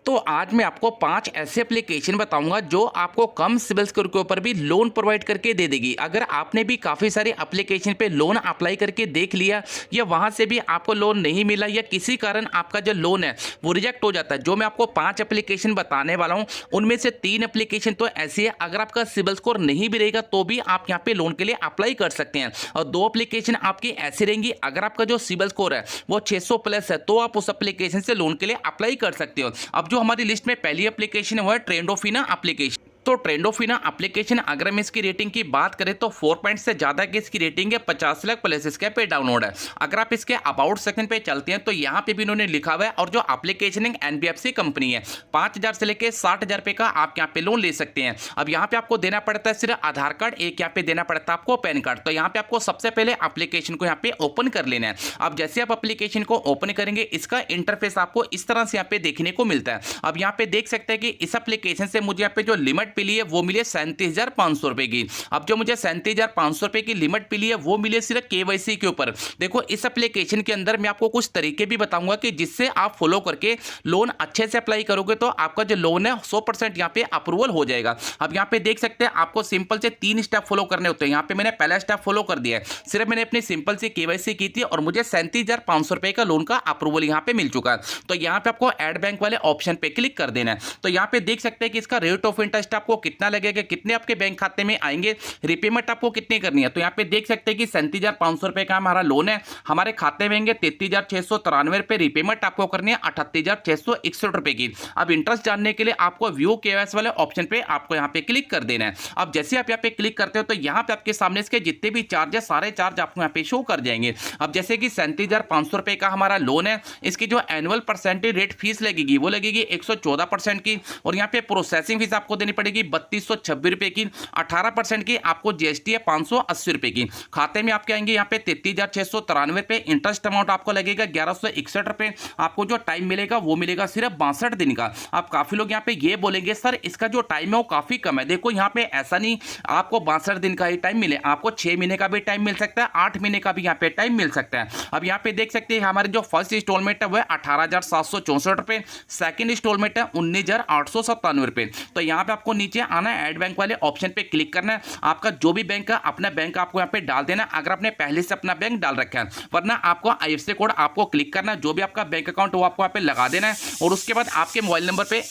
तो आज मैं आपको 5 ऐसे एप्लीकेशन बताऊंगा जो आपको कम सिबिल स्कोर के ऊपर भी लोन प्रोवाइड करके दे देगी। अगर आपने भी काफ़ी सारे एप्लीकेशन पे लोन अप्लाई करके देख लिया या वहां से भी आपको लोन नहीं मिला या किसी कारण आपका जो लोन है वो रिजेक्ट हो जाता है, जो मैं आपको 5 एप्लीकेशन बताने वाला हूं उनमें से 3 एप्लीकेशन तो ऐसी है अगर आपका सिबिल स्कोर नहीं भी रहेगा तो भी आप यहाँ पे लोन के लिए अप्लाई कर सकते हैं, और 2 एप्लीकेशन आपकी ऐसी रहेंगी अगर आपका जो सिबिल स्कोर है वो 600 प्लस है तो आप उस एप्लीकेशन से लोन के लिए अप्लाई कर सकते हो। अब जो हमारी लिस्ट में पहली एप्लीकेशन है वो है ट्रेंडोफिना एप्लीकेशन। तो ट्रेंडोफिना एप्लीकेशन अगर हम इसकी रेटिंग की बात करें तो 4 पॉइंट से ज़्यादा की इसकी रेटिंग है, 50 लाख प्लस इसके पे डाउनलोड है। अगर आप इसके अबाउट सेक्शन पे चलते हैं तो यहाँ पे भी इन्होंने लिखा हुआ है, और जो एप्लीकेशन है एनबीएफसी कंपनी है, 5,000 से लेकर 60,000 रुपये का आप यहाँ पे लोन ले सकते हैं। अब यहाँ पे आपको देना पड़ता है सिर्फ आधार कार्ड, एक यहाँ पे देना पड़ता है आपको पैन कार्ड। तो यहाँ पे आपको सबसे पहले एप्लीकेशन को यहाँ पे ओपन कर लेना है। अब जैसे आप एप्लीकेशन को ओपन करेंगे इसका इंटरफेस आपको इस तरह से यहाँ पे देखने को मिलता है। अब यहाँ पे देख सकते हैं कि इस एप्लीकेशन से मुझे यहाँ पे जो लिमिट मिली है वो मिली 37,500 रुपए की। अब जो मुझे 37,500 रुपए की लिमिट मिली है वो मिली सिर्फ केवाईसी के ऊपर। देखो इस एप्लीकेशन के अंदर मैं आपको कुछ तरीके भी बताऊंगा कि जिससे आप फॉलो करके लोन अच्छे से अप्लाई करोगे तो आपका जो लोन है 100% यहाँ पे अप्रूवल हो जाएगा। अब यहाँ पे देख सकते हैं आपको सिंपल से 3 स्टेप फॉलो करने होते हैं। यहाँ पे मैंने पहला स्टेप फॉलो कर दिया है, सिर्फ मैंने अपनी सिंपल सी केवाईसी की थी और मुझे 37,500 रुपए का लोन का अप्रूवल यहाँ पे मिल चुका है। तो यहाँ पे आपको ऐड बैंक वाले ऑप्शन पे क्लिक कर देना है। तो यहाँ पे देख सकते हैं कि इसका रेट ऑफ इंटरेस्ट आपको कितना लगेगा, कितने आपके बैंक खाते में आएंगे, रिपेमेंट आपको कितनी करनी है। तो यहाँ पे देख सकते हैं कि 37,500 रुपए का हमारा लोन है, हमारे खाते में आएंगे 33,693 रुपए, रिपेमेंट आपको करनी है 38,661 रुपए की। अब इंटरेस्ट जानने के लिए आपको व्यू केवाईसी वाले ऑप्शन पे आपको यहाँ पे क्लिक कर देना है। अब जैसे आप यहाँ पे क्लिक करते हो तो यहाँ पे आपके सामने इसके जितने भी चार्ज है सारे चार्ज आपको यहाँ पे शो कर जाएंगे। अब जैसे कि 37,500 रुपए का हमारा लोन है, इसकी जो एनुअल परसेंटेज रेट फीस लगेगी वो लगेगी 114% की, और यहाँ पे प्रोसेसिंग फीस आपको देनी पड़ेगी 3226 रुपए की, 18% की आपको जीएसटी है 580 रुपए की। खाते में आपके आएंगे यहाँ पे 33,693 रुपए, इंटरेस्ट अमाउंट आपको लगेगा 1,161 रुपए। आपको जो टाइम मिलेगा वो मिलेगा सिर्फ 62 दिन का। अब काफी लोग यहाँ पे ये बोलेंगे सर इसका जो टाइम है वो काफी कम है। देखो यहाँ पे ऐसा नहीं आपको 62 दिन का ही टाइम मिले, आपको 6 महीने का भी टाइम मिल सकता है, 8 महीने का भी यहाँ पे टाइम मिल सकता है। अब यहाँ पे देख सकते हैं हमारे जो फर्स्ट इंस्टॉलमेंट है वो है 18,764 रुपए, सेकंड इंस्टॉलमेंट है 19,897 रुपए। तो यहाँ पे आपको नीचे आना है, ऐड बैंक वाले ऑप्शन पे क्लिक करना है, आपका जो भी बैंक है अपना बैंक आपको यहाँ पे डाल देना अगर आपने पहले से अपना बैंक डाल रखा है, वरना आपको आईएफएससी कोड आपको क्लिक करना है, जो भी आपका बैंक अकाउंट वो आपको यहाँ पे लगा देना है, और उसके बाद आपके मोबाइल नंबर पे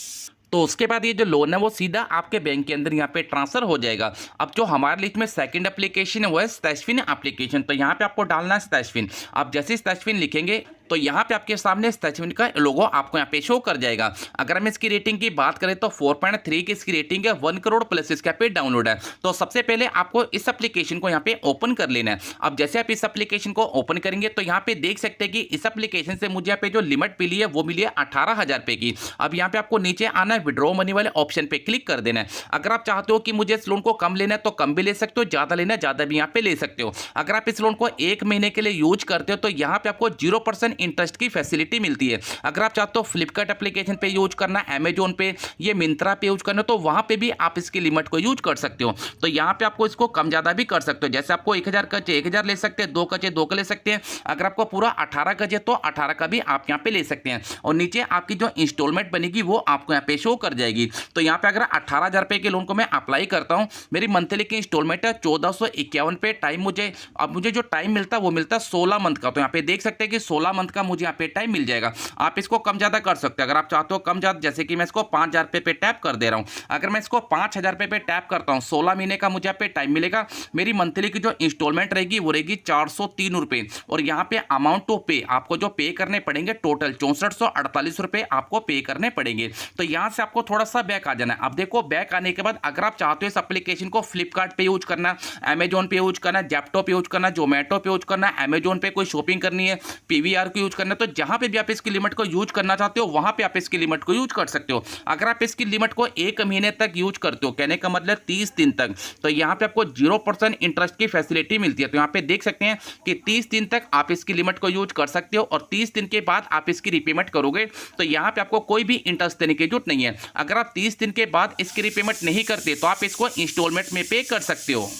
तो उसके बाद ये जो लोन है वो सीधा आपके बैंक के अंदर यहाँ पे ट्रांसफर हो जाएगा। अब जो हमारे लिस्ट में सेकंड एप्लीकेशन है वो है स्टैशफिन एप्लीकेशन। तो यहाँ पे आपको डालना है स्टैशफिन। अब जैसे स्टैशफिन लिखेंगे तो यहाँ पे आपके सामने स्टैशफिन का लोगो आपको यहाँ पे शो कर जाएगा। अगर हम इसकी रेटिंग की बात करें तो 4.3 की इसकी रेटिंग है, 1 करोड़ प्लस इसका पे डाउनलोड है। तो सबसे पहले आपको इस एप्लीकेशन को यहाँ पे ओपन कर लेना है। अब जैसे आप इस एप्लीकेशन को ओपन करेंगे तो यहाँ पे देख सकते हैं कि इस एप्लीकेशन से मुझे यहाँ पे जो लिमिट मिली है वो मिली है 18,000 रुपए की। अब यहाँ पे आपको नीचे आना है, विड्रॉ मनी वाले ऑप्शन पे क्लिक कर देना है। अगर आप चाहते हो कि मुझे इस लोन को कम लेना है तो कम भी ले सकते हो, ज्यादा लेना है ज्यादा भी यहाँ पे ले सकते हो। अगर आप इस लोन को 1 महीने के लिए यूज करते हो तो यहाँ पे आपको 0% इंटरेस्ट की फैसिलिटी मिलती है। अगर आप चाहते हो फ्लिपकार्ट एप्लीकेशन पे यूज करना, अमेजोन पे, ये मिंत्रा पे यूज करना, तो वहां पे भी आप इसकी लिमिट को यूज कर सकते हो। तो यहाँ पे आपको इसको कम ज्यादा भी कर सकते हो, जैसे आपको 1,000 का चाहिए 1,000 ले सकते हैं, 2 का चाहिए 2 का ले सकते हैं। अगर आपको पूरा 18 का चाहिए तो 18 का भी आप यहाँ पे ले सकते हैं, और नीचे आपकी जो इंस्टॉलमेंट बनेगी वो आपको यहाँ पे शो कर जाएगी। तो यहाँ पे अगर 18,000 रुपए के लोन को मैं अप्लाई करता हूँ, मेरी मंथली की इंस्टॉलमेंट है 1451 पे, टाइम मुझे अब मुझे जो टाइम मिलता है वो मिलता है 16 मंथ का। तो यहाँ पे देख सकते हैं कि 16 मंथ का मुझे यहाँ पे टाइम मिल जाएगा। आप इसको कम ज्यादा कर सकते हैं अगर आप चाहते हो कम ज्यादा, जैसे कि मैं इसको 5,000 रुपए पे टैप कर दे रहा हूं। अगर मैं इसको 5,000 रुपए पे टैप करता हूं, 16 महीने का मुझे यहाँ पे टाइम मिलेगा, मेरी मंथली की जो इंस्टॉलमेंट रहेगी वो रहेगी 403 रुपए, और यहाँ पे अमाउंट टू पे आपको जो पे करने पड़ेंगे टोटल 6448 रुपए आपको पे करने पड़ेंगे। तो यहाँ से आपको थोड़ा सा बैक आ जाना है। अब देखो बैक आने के बाद अगर आप चाहते हो इस एप्लीकेशन को फ्लिपकार्ट पे यूज करना, अमेजोन पे यूज करना, जेप्टो पे यूज करना, जोमेटो पे यूज करना, अमेजोन पे कोई शॉपिंग करनी है, पीवीआर को यूज करना, तो जहां पे भी आप इसकी लिमिट को यूज करना चाहते हो वहां पे आप इसकी लिमिट को यूज कर सकते हो। अगर आप इसकी लिमिट को 1 महीने तक यूज करते हो, कहने का मतलब 30 दिन तक, तो यहाँ पे आपको 0% इंटरेस्ट की फैसिलिटी मिलती है। तो यहाँ पे देख सकते हैं कि 30 दिन तक आप इसकी लिमिट को यूज कर सकते हो, और 30 दिन के बाद आप इसकी रिपेमेंट करोगे तो यहाँ पे आपको कोई भी इंटरेस्ट देने की जरूरत नहीं है। अगर आप 30 दिन के बाद इसकी रिपेमेंट नहीं करते तो आप इसको इंस्टॉलमेंट में पे कर सकते हो।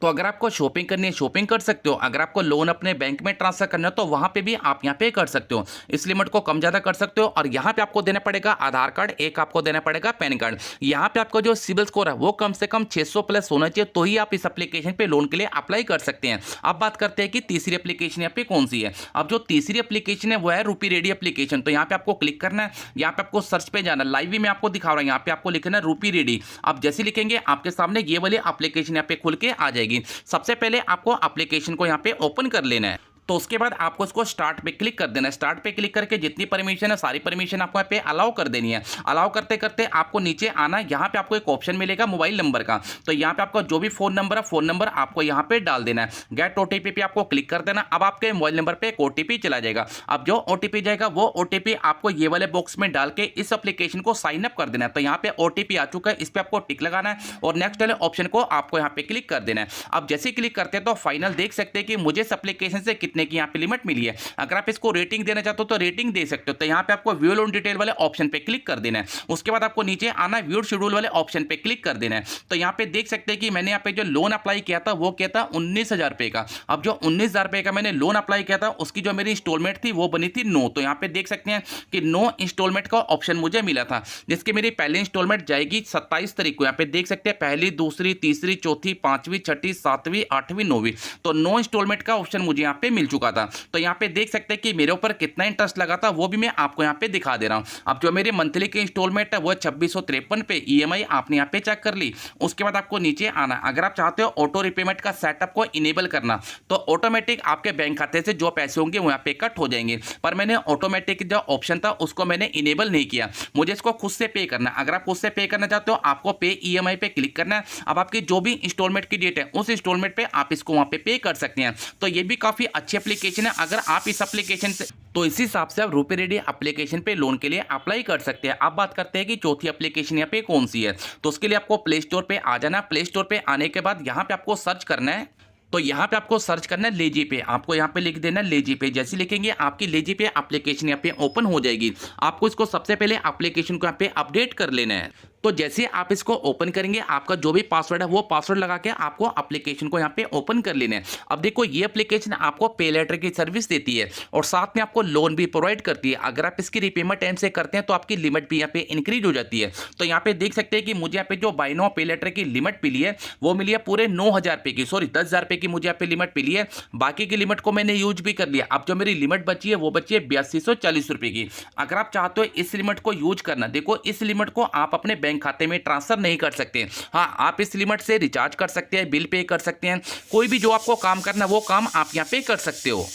तो अगर आपको शॉपिंग करनी है शॉपिंग कर सकते हो, अगर आपको लोन अपने बैंक में ट्रांसफर करना है तो वहां पे भी आप यहाँ पे कर सकते हो, इस लिमिट को कम ज्यादा कर सकते हो। और यहाँ पे आपको देना पड़ेगा आधार कार्ड, एक आपको देना पड़ेगा पैन कार्ड। यहाँ पे आपका जो सिविल स्कोर है वो कम से कम 600 प्लस होना चाहिए, तो ही आप इस एप्लीकेशन पे लोन के लिए अप्लाई कर सकते हैं। अब बात करते हैं कि तीसरी एप्लीकेशन यहाँ पे कौन सी है। अब जो तीसरी एप्लीकेशन है वो है रूपी रेडी एप्लीकेशन। तो यहाँ पे आपको क्लिक करना है, यहाँ पे आपको सर्च पे जाना, लाइव भी मैं आपको दिखा रहा हूँ, यहाँ पे आपको लिखना है रूपी रेडी। आप जैसे लिखेंगे आपके सामने ये वाली एप्लीकेशन यहाँ पे खुल के आ जाएगी। सबसे पहले आपको एप्लीकेशन को यहाँ पे ओपन कर लेना है, तो उसके बाद आपको इसको स्टार्ट पे क्लिक कर देना है। स्टार्ट पे क्लिक करके जितनी परमिशन है सारी परमिशन आपको यहाँ पे अलाउ कर देनी है। अलाउ करते करते आपको नीचे आना है, यहाँ पे आपको एक ऑप्शन मिलेगा मोबाइल नंबर का। तो यहाँ पे आपका जो भी फोन नंबर है फोन नंबर आपको यहाँ पे डाल देना है। गेट ओटीपी पे आपको क्लिक कर देना। अब आपके मोबाइल नंबर पे एक ओटीपी चला जाएगा। अब जो ओटीपी जाएगा वो ओटीपी आपको ये वाले बॉक्स में डाल के इस एप्लीकेशन को साइन अप कर देना है। तो यहाँ पे ओटीपी आ चुका है, इस पे आपको टिक लगाना है और नेक्स्ट वाले ऑप्शन को आपको यहाँ पे क्लिक कर देना है। अब जैसे क्लिक करते हैं तो फाइनल देख सकते हैं कि मुझे इस एप्लीकेशन से कितने की यहाँ पे लिमिट मिली है। अगर आप इसको रेटिंग देना चाहते हो तो रेटिंग दे सकते हो। तो यहाँ पे आपको व्यू लोन डिटेल वाले ऑप्शन पे क्लिक कर देना है। उसके बाद आपको नीचे आना है, व्यू शेड्यूल वाले ऑप्शन पे क्लिक कर देना है। तो यहाँ पे देख सकते हैं कि मैंने यहाँ पे जो लोन अप्लाई किया था वो किया था 19,000 रुपए का। अब जो 19,000 रुपए का मैंने लोन अप्लाई किया था उसकी जो मेरी इंस्टॉलमेंट थी वो बनी थी 9। तो यहाँ पे देख सकते हैं कि 9 इंस्टॉलमेंट का ऑप्शन मुझे मिला था, जिसकी मेरी पहली इंस्टॉलमेंट जाएगी 27 तारीख को। यहाँ पे देख सकते हैं पहली, दूसरी, तीसरी, चौथी, पांचवी, छठी, सातवीं, आठवीं, 9वीं। तो 9 इंस्टॉलमेंट का ऑप्शन मुझे यहाँ पे मिल चुका था। तो यहाँ पे देख सकते हैं कि मेरे ऊपर कितना इंटरेस्ट लगा था वो भी मैं आपको यहाँ पे दिखा दे रहा हूँ। अब जो मेरी मंथली की इंस्टॉलमेंट है वो 2653 पे ईएमआई आपने यहाँ पे चेक कर ली। उसके बाद आपको नीचे आना, अगर आप चाहते हो ऑटो रिपेमेंट का सेटअप को इनेबल करना तो ऑटोमेटिक आपके बैंक खाते से जो पैसे होंगे वो यहाँ पे कट हो जाएंगे। पर मैंने ऑटोमेटिक जो ऑप्शन था उसको मैंने इनेबल नहीं किया, मुझे इसको खुद से पे करना। अगर आप खुद से पे करना चाहते हो आपको पे ईएमआई पे क्लिक करना है। अब आपकी जो भी इंस्टॉलमेंट की डेट है उस इंस्टॉलमेंट पे आप इसको वहां पे कर सकते हैं। तो ये भी काफी अच्छी एप्लीकेशन है। अगर आप इस एप्लीकेशन से तो इसी हिसाब से आप रूपी रेडी एप्लीकेशन पे लोन के लिए अप्लाई कर सकते हैं। अब बात करते हैं कि चौथी एप्लीकेशन यहाँ पे कौन सी है। तो उसके लिए आपको प्ले स्टोर पे आ जाना। प्ले स्टोर पे आने के बाद यहाँ पे आपको सर्च करना है। तो यहाँ पे आपको सर्च करना है लेजी पे, आपको यहाँ पे लिख देना है लेजी पे। जैसे लिखेंगे आपकी लेजी पे एप्लीकेशन यहाँ पे ओपन हो जाएगी। आपको इसको सबसे पहले एप्लीकेशन को यहाँ पे अपडेट कर लेना है। तो जैसे आप इसको ओपन करेंगे आपका जो भी पासवर्ड है वो पासवर्ड लगा के आपको एप्लीकेशन को यहाँ पे ओपन कर लेना है। अब देखो ये एप्लीकेशन आपको पे लेटर की सर्विस देती है और साथ में आपको लोन भी प्रोवाइड करती है। अगर आप इसकी रिपेमेंट टाइम से करते हैं तो आपकी लिमिट भी यहाँ पे इंक्रीज हो जाती है। तो यहाँ पे देख सकते हैं कि मुझे यहाँ पे जो बाय नाउ पे लेटर की लिमिट मिली है वो मिली है पूरे 9,000 रुपये की, सॉरी 10,000 रुपये की मुझे यहाँ पे लिमिट मिली है। बाकी की लिमिट को मैंने यूज भी कर लिया। अब जो मेरी लिमिट बची है वो बची है 8240 रुपये की। अगर आप चाहते हो इस लिमिट को यूज करना, देखो इस लिमिट को आप अपने बैंक खाते में ट्रांसफर नहीं कर सकते। हाँ, आप इस लिमिट से रिचार्ज कर सकते हैं, बिल पे कर सकते हैं, कोई भी जो आपको काम करना है वो काम आप यहाँ पे कर सकते हो।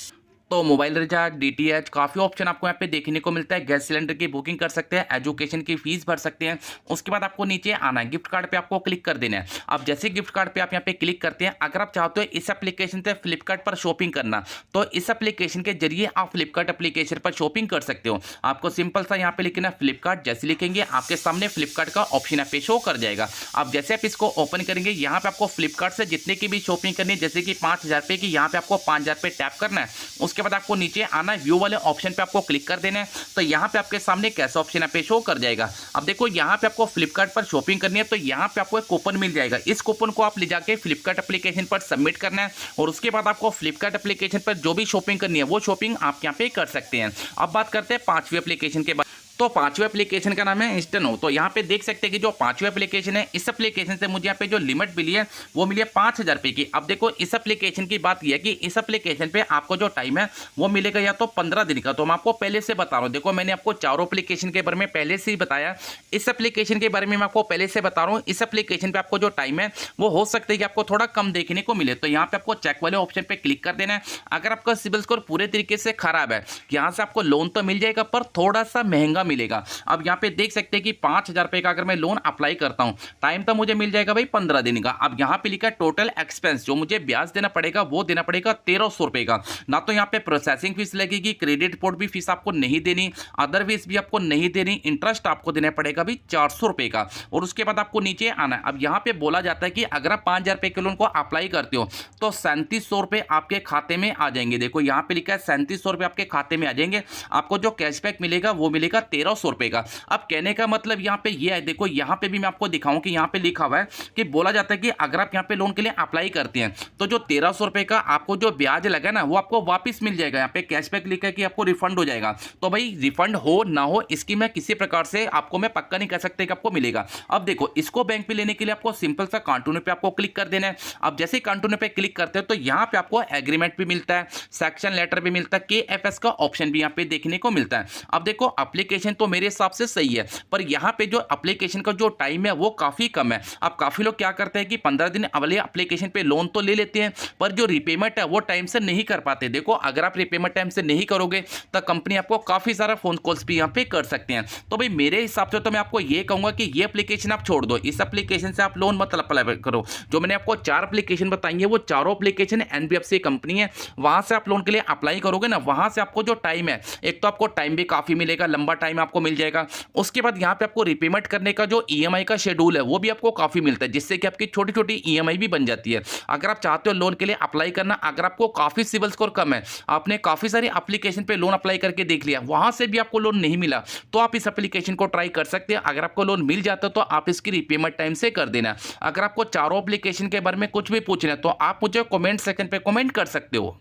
तो मोबाइल रिचार्ज, डीटीएच, काफ़ी ऑप्शन आपको यहाँ पे देखने को मिलता है। गैस सिलेंडर की बुकिंग कर सकते हैं, एजुकेशन की फीस भर सकते हैं। उसके बाद आपको नीचे आना है, गिफ्ट कार्ड पे आपको क्लिक कर देना है। अब जैसे गिफ्ट कार्ड पे आप यहाँ पे क्लिक करते हैं, अगर आप चाहते हो इस एप्लीकेशन से फ्लिपकार्ट पर शॉपिंग करना तो इस एप्लीकेशन के जरिए आप फ्लिपकार्ट एप्लीकेशन पर शॉपिंग कर सकते हो। आपको सिंपल सा यहाँ पे लिखना फ्लिपकार्ट, जैसे लिखेंगे आपके सामने फ्लिपकार्ट का ऑप्शन यहाँ पे शो कर जाएगा। अब जैसे आप इसको ओपन करेंगे यहाँ पे आपको फ्लिपकार्ट से जितने की भी शॉपिंग करनी है, जैसे कि 5,000 रुपये की, यहाँ पे आपको 5,000 रुपये टैप करना है। उसके बाद आपको नीचे आना है, व्यू वाले ऑप्शन पे आपको क्लिक कर देना है। तो यहाँ पे आपके सामने कैसा ऑप्शन यहाँ पे शो कर जाएगा। अब देखो यहाँ पे आपको फ्लिपकार्ट पर शॉपिंग करनी है तो यहाँ पे आपको एक कूपन मिल जाएगा। इस कूपन को आप ले जाके फ्लिपकार्ट एप्लीकेशन पर सबमिट करना है और उसके बाद आपको फ्लिपकार्ट एप्लीकेशन पर जो भी शॉपिंग करनी है वो शॉपिंग आप यहाँ पे कर सकते हैं। अब बात करते हैं पांचवी एप्लीकेशन के बाद। तो पांचवें एप्लीकेशन का नाम है इंस्टेनो। तो यहाँ पे देख सकते हैं कि जो पांचवें एप्लीकेशन है, इस एप्लीकेशन से मुझे यहाँ पे जो लिमिट मिली है वो मिली है 5,000 रुपये की। अब देखो इस एप्लीकेशन की बात यह है कि इस एप्लीकेशन पे आपको जो टाइम है वो मिलेगा या तो 15 दिन का। तो मैं आपको पहले से बता रहा हूँ, देखो मैंने आपको चारों एप्लीकेशन के बारे में पहले से ही बताया, इस एप्लीकेशन के बारे में मैं आपको पहले से बता रहा हूँ। इस एप्लीकेशन पे आपको जो टाइम है वो हो सकता है कि आपको थोड़ा कम देखने को मिले। तो यहाँ पे आपको चेक वाले ऑप्शन पे क्लिक कर देना है। अगर आपका सिबिल स्कोर पूरे तरीके से खराब है, यहाँ से आपको लोन तो मिल जाएगा पर थोड़ा सा महंगा मिलेगा। अब यहाँ पे देख सकते हैं कि 5,000 रुपये का अगर मैं लोन अप्लाई करता हूँ, टाइम तो मुझे मिल जाएगा भाई 15 दिन का। अब यहाँ पे लिखा है टोटल एक्सपेंस, जो मुझे ब्याज देना पड़ेगा वो देना पड़ेगा 1,300 रुपये का। ना तो यहाँ पे प्रोसेसिंग फीस लगेगी, क्रेडिट रिपोर्ट भी फीस आपको नहीं देनी, अदर फीस भी आपको नहीं देनी, इंटरेस्ट आपको देना पड़ेगा भी 400 रुपये का। और उसके बाद आपको नीचे आना है। अब यहाँ पे बोला जाता है कि अगर आप 5,000 रुपये के लोन को अप्लाई करते हो तो 3700 रुपये आपके खाते में आ जाएंगे। देखो यहाँ पे लिखा है 3700 रुपये आपके खाते में आ जाएंगे। आपको जो कैशबैक मिलेगा वो मिलेगा 1300 का। अब कहने का मतलब यहाँ पे ये है, देखो यहाँ पे भी मैं आपको दिखाऊं कि यहाँ पे लिखा हुआ है कि बोला जाता है कि अगर आप यहाँ पे लोन के लिए अप्लाई करते हैं तो जो 1300 का आपको जो ब्याज लगा ना वो आपको वापस मिल जाएगा। यहाँ पे कैशबैक लिखा है कि आपको रिफंड हो जाएगा। तो भाई रिफंड हो ना हो इसकी मैं किसी प्रकार से आपको मैं पक्का नहीं कह सकता कि आपको मिलेगा। अब देखो इसको बैंक पे लेने के लिए आपको सिंपल सा कंटिन्यू पे आपको क्लिक कर देना है। अब जैसे ही कंटिन्यू पे क्लिक करते हैं तो यहाँ पे आपको एग्रीमेंट भी मिलता है, सेक्शन लेटर भी मिलता है, KFS का ऑप्शन भी यहाँ पे देखने को मिलता है। अब देखो एप्लीकेशन तो मेरे हिसाब से सही है, पर यहाँ पे जो एप्लीकेशन का जो टाइम है वो काफी कम है। अब काफी लोग क्या करते हैं कि 15 दिन वाले एप्लीकेशन पे लोन तो ले लेते हैं पर जो रिपेमेंट है वो टाइम से नहीं कर पाते। देखो अगर आप रिपेमेंट टाइम से नहीं करोगे तो कंपनी आपको काफी सारा फोन कॉल्स भी यहाँ पे कर सकते हैं। तो भाई मेरे हिसाब से तो मैं आपको ये कहूंगा कि ये एप्लीकेशन आप छोड़ दो, इस एप्लीकेशन से आप लोन मत अप्लाई करो। जो मैंने आपको 4 एप्लीकेशन बताई है वो चारों एप्लीकेशन NBFC कंपनी है, वहां से आप लोन के लिए अप्लाई करोगे ना, वहां से आपको जो टाइम है एक तो आपको टाइम भी काफी मिलेगा, लंबा टाइम आपको मिल जाएगा। उसके बाद यहाँ पे आपको रिपेमेंट करने का जो EMI का शेड्यूल है वो भी आपको काफी मिलता है, जिससे कि आपकी छोटी छोटी EMI भी बन जाती है। अगर आप चाहते हो लोन के लिए अप्लाई करना, अगर आपको काफी सिविल स्कोर कम है, आपने काफी सारी एप्लीकेशन पे लोन अप्लाई करके देख लिया, वहां से भी आपको लोन नहीं मिला, तो आप इस एप्लीकेशन को ट्राई कर सकते हैं। अगर आपको लोन मिल जाता तो आप इसकी रिपेमेंट टाइम से कर देना। अगर आपको चारों एप्लीकेशन के बारे में कुछ भी पूछना है तो आप मुझे कमेंट सेक्शन पे कमेंट कर सकते हो।